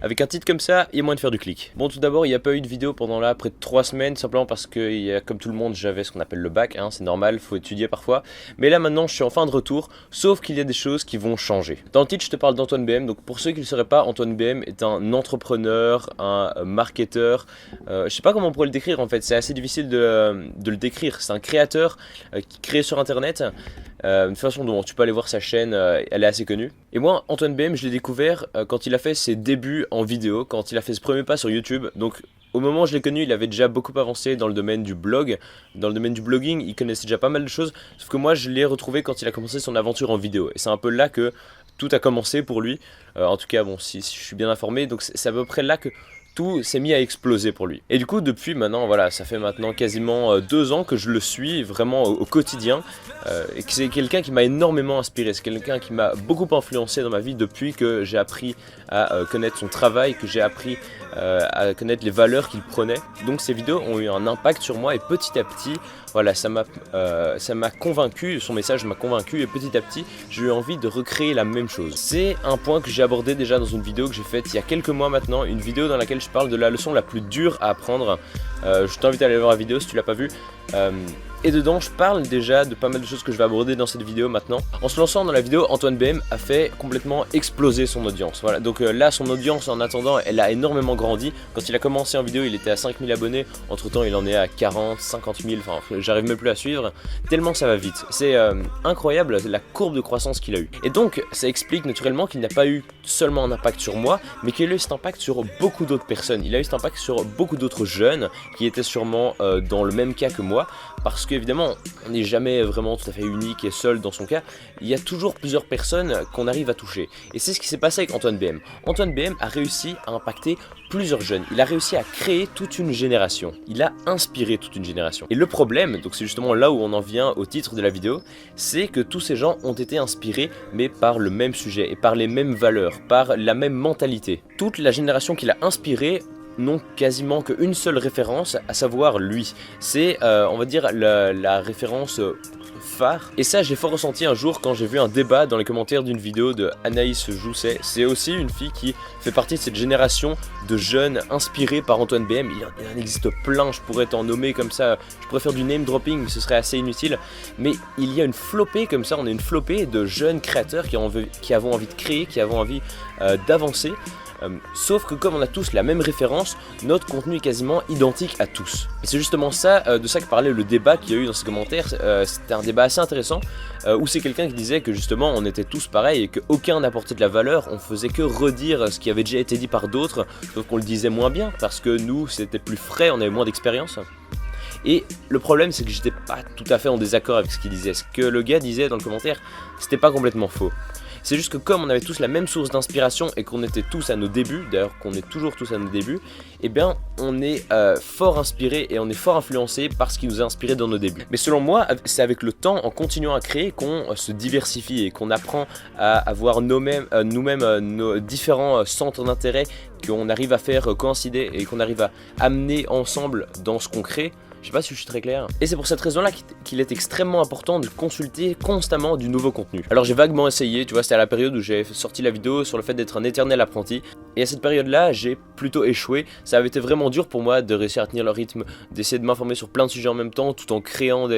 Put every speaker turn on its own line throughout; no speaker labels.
avec un titre comme ça, il y a moyen de faire du clic. Bon, tout d'abord, il n'y a pas eu de vidéo pendant là près de 3 semaines, simplement parce que, comme tout le monde, j'avais ce qu'on appelle le bac, hein, c'est normal, faut étudier parfois. Mais là maintenant, je suis en fin de retour, sauf qu'il y a des choses qui vont changer. Dans le titre, je te parle d'Antoine BM. Donc pour ceux qui ne le sauraient pas, Antoine BM est un entrepreneur, un marketeur. Je sais pas comment on pourrait le décrire en fait, c'est assez difficile de le décrire. C'est un créateur qui crée sur internet. De façon dont tu peux aller voir sa chaîne, elle est assez connue. Et moi, Antoine BM, je l'ai découvert quand il a fait ses débuts en vidéo, quand il a fait ce premier pas sur YouTube. Donc au moment où je l'ai connu, il avait déjà beaucoup avancé dans le domaine du blog, dans le domaine du blogging, il connaissait déjà pas mal de choses. Sauf que moi, je l'ai retrouvé quand il a commencé son aventure en vidéo. Et c'est un peu là que tout a commencé pour lui. En tout cas, bon, si je suis bien informé, donc c'est à peu près là que tout s'est mis à exploser pour lui. Et du coup, depuis maintenant, voilà, ça fait maintenant quasiment 2 ans que je le suis vraiment au quotidien. Et que c'est quelqu'un qui m'a énormément inspiré. C'est quelqu'un qui m'a beaucoup influencé dans ma vie depuis que j'ai appris à connaître son travail, que j'ai appris à connaître les valeurs qu'il prenait. Donc ces vidéos ont eu un impact sur moi et petit à petit, voilà, ça m'a convaincu, son message m'a convaincu et petit à petit, j'ai eu envie de recréer la même chose. C'est un point que j'ai abordé déjà dans une vidéo que j'ai faite il y a quelques mois maintenant, une vidéo dans laquelle je parle de la leçon la plus dure à apprendre. Je t'invite à aller voir la vidéo si tu l'as pas vue. Et dedans, je parle déjà de pas mal de choses que je vais aborder dans cette vidéo maintenant. En se lançant dans la vidéo, Antoine BM a fait complètement exploser son audience. Voilà, donc là, son audience en attendant, elle a énormément grandi. Quand il a commencé en vidéo, il était à 5000 abonnés. Entre temps, il en est à 40, 50 000. Enfin, j'arrive même plus à suivre. Tellement ça va vite. C'est incroyable la courbe de croissance qu'il a eu. Et donc, ça explique naturellement qu'il n'a pas eu seulement un impact sur moi, mais qu'il a eu cet impact sur beaucoup d'autres personnes. Il a eu cet impact sur beaucoup d'autres jeunes qui étaient sûrement dans le même cas que moi. Parce qu'évidemment, on n'est jamais vraiment tout à fait unique et seul dans son cas. Il y a toujours plusieurs personnes qu'on arrive à toucher. Et c'est ce qui s'est passé avec Antoine BM. Antoine BM a réussi à impacter plusieurs jeunes. Il a réussi à créer toute une génération. Il a inspiré toute une génération. Et le problème, donc c'est justement là où on en vient au titre de la vidéo, c'est que tous ces gens ont été inspirés, mais par le même sujet et par les mêmes valeurs, par la même mentalité. Toute la génération qu'il a inspirée n'ont quasiment qu'une seule référence, à savoir lui. C'est, on va dire, la référence phare. Et ça, j'ai fort ressenti un jour quand j'ai vu un débat dans les commentaires d'une vidéo de Anaïs Jousset. C'est aussi une fille qui fait partie de cette génération de jeunes inspirés par Antoine BM. Il en existe plein, je pourrais t'en nommer comme ça. Je pourrais faire du name dropping, mais ce serait assez inutile. Mais il y a une flopée comme ça, on a une flopée de jeunes créateurs qui avons envie de créer, qui avons envie d'avancer. Sauf que comme on a tous la même référence, notre contenu est quasiment identique à tous. Et c'est justement ça, de ça que parlait le débat qu'il y a eu dans ces commentaires. C'était un débat assez intéressant, où c'est quelqu'un qui disait que justement on était tous pareils et qu'aucun n'apportait de la valeur, on faisait que redire ce qui avait déjà été dit par d'autres, sauf qu'on le disait moins bien, parce que nous c'était plus frais, on avait moins d'expérience. Et le problème c'est que j'étais pas tout à fait en désaccord avec ce qu'il disait. Ce que le gars disait dans le commentaire, c'était pas complètement faux. C'est juste que comme on avait tous la même source d'inspiration et qu'on était tous à nos débuts, d'ailleurs qu'on est toujours tous à nos débuts, eh bien on est fort inspiré et on est fort influencé par ce qui nous a inspiré dans nos débuts. Mais selon moi, c'est avec le temps, en continuant à créer, qu'on se diversifie et qu'on apprend à avoir nous-mêmes nos différents centres d'intérêt, qu'on arrive à faire coïncider et qu'on arrive à amener ensemble dans ce qu'on crée. Je sais pas si je suis très clair. Et c'est pour cette raison-là qu'il est extrêmement important de consulter constamment du nouveau contenu. Alors j'ai vaguement essayé, tu vois, c'était à la période où j'ai sorti la vidéo sur le fait d'être un éternel apprenti. Et à cette période-là, j'ai plutôt échoué. Ça avait été vraiment dur pour moi de réussir à tenir le rythme, d'essayer de m'informer sur plein de sujets en même temps, tout en créant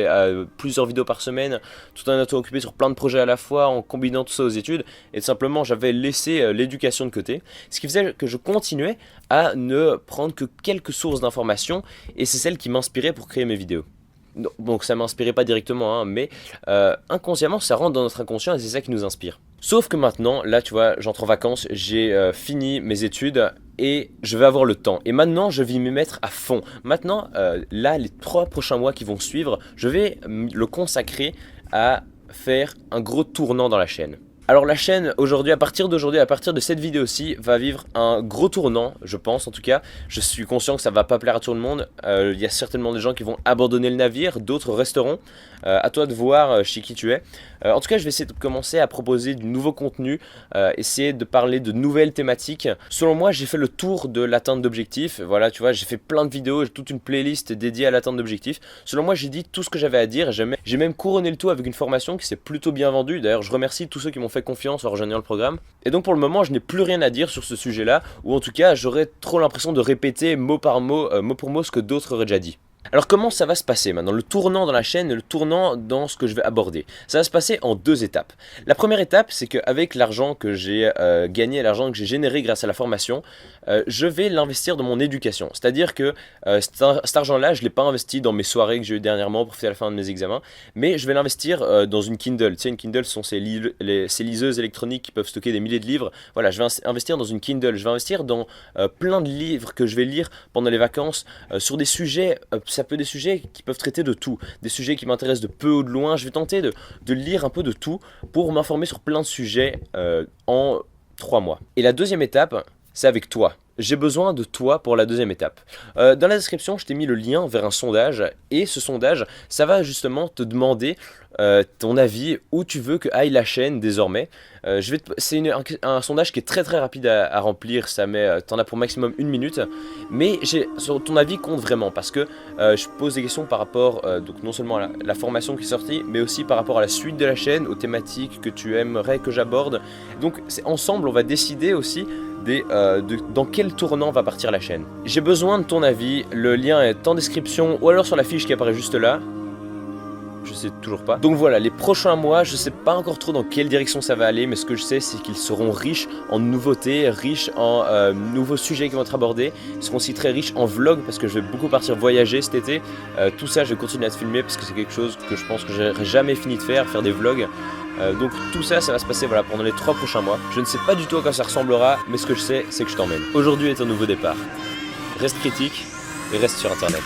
plusieurs vidéos par semaine, tout en étant occupé sur plein de projets à la fois, en combinant tout ça aux études. Et tout simplement, j'avais laissé l'éducation de côté. Ce qui faisait que je continuais à ne prendre que quelques sources d'informations. Et c'est celles qui m'inspiraient pour créer mes vidéos. Donc ça m'inspirait pas directement, hein, mais inconsciemment ça rentre dans notre inconscient et c'est ça qui nous inspire. Sauf que maintenant, là tu vois, j'entre en vacances, j'ai fini mes études et je vais avoir le temps. Et maintenant je vais m'y mettre à fond. Maintenant, là les 3 prochains mois qui vont suivre, je vais le consacrer à faire un gros tournant dans la chaîne. Alors la chaîne aujourd'hui, à partir de cette vidéo-ci, va vivre un gros tournant, je pense en tout cas. Je suis conscient que ça va pas plaire à tout le monde. Il y a certainement des gens qui vont abandonner le navire, d'autres resteront. À toi de voir chez qui tu es. En tout cas, je vais essayer de commencer à proposer du nouveau contenu, essayer de parler de nouvelles thématiques. Selon moi, j'ai fait le tour de l'atteinte d'objectifs. Voilà, tu vois, j'ai fait plein de vidéos, j'ai toute une playlist dédiée à l'atteinte d'objectifs. Selon moi, j'ai dit tout ce que j'avais à dire. J'ai même couronné le tout avec une formation qui s'est plutôt bien vendue. D'ailleurs, je remercie tous ceux qui m'ont fait confiance en rejoignant le programme. Et donc pour le moment, je n'ai plus rien à dire sur ce sujet-là, ou en tout cas, j'aurais trop l'impression de répéter mot par mot, mot pour mot ce que d'autres auraient déjà dit. Alors comment ça va se passer maintenant, le tournant dans la chaîne et le tournant dans ce que je vais aborder? Ça va se passer en 2 étapes. La première étape, c'est qu'avec l'argent que j'ai gagné, l'argent que j'ai généré grâce à la formation, je vais l'investir dans mon éducation. C'est-à-dire que cet argent-là, je ne l'ai pas investi dans mes soirées que j'ai eues dernièrement pour faire la fin de mes examens, mais je vais l'investir dans une Kindle. Tu sais, une Kindle, ce sont ces liseuses électroniques qui peuvent stocker des milliers de livres. Voilà, je vais investir dans une Kindle, je vais investir dans plein de livres que je vais lire pendant les vacances sur des sujets... ça peut être des sujets qui peuvent traiter de tout, des sujets qui m'intéressent de peu ou de loin. Je vais tenter de lire un peu de tout pour m'informer sur plein de sujets en 3 mois. Et la deuxième étape, c'est avec toi. J'ai besoin de toi pour la deuxième étape. Dans la description, je t'ai mis le lien vers un sondage. Et ce sondage, ça va justement te demander ton avis, où tu veux que aille la chaîne désormais. C'est un sondage qui est très rapide à remplir. T'en as pour maximum 1 minute. Mais ton avis compte vraiment parce que je pose des questions par rapport donc non seulement à la formation qui est sortie, mais aussi par rapport à la suite de la chaîne, aux thématiques que tu aimerais que j'aborde. Donc ensemble, on va décider aussi dans quel tournant va partir la chaîne. J'ai besoin de ton avis, le lien est en description ou alors sur la fiche qui apparaît juste là. Je sais toujours pas. Donc voilà, les prochains mois, je sais pas encore trop dans quelle direction ça va aller, mais ce que je sais, c'est qu'ils seront riches en nouveautés, riches en nouveaux sujets qui vont être abordés. Ils seront aussi très riches en vlog parce que je vais beaucoup partir voyager cet été. Tout ça, je vais continuer à te filmer parce que c'est quelque chose que je pense que j'aurais jamais fini de faire des vlogs. Donc tout ça, ça va se passer voilà, pendant les 3 prochains mois. Je ne sais pas du tout à quoi ça ressemblera, mais ce que je sais, c'est que je t'emmène. Aujourd'hui est un nouveau départ. Reste critique et reste sur internet.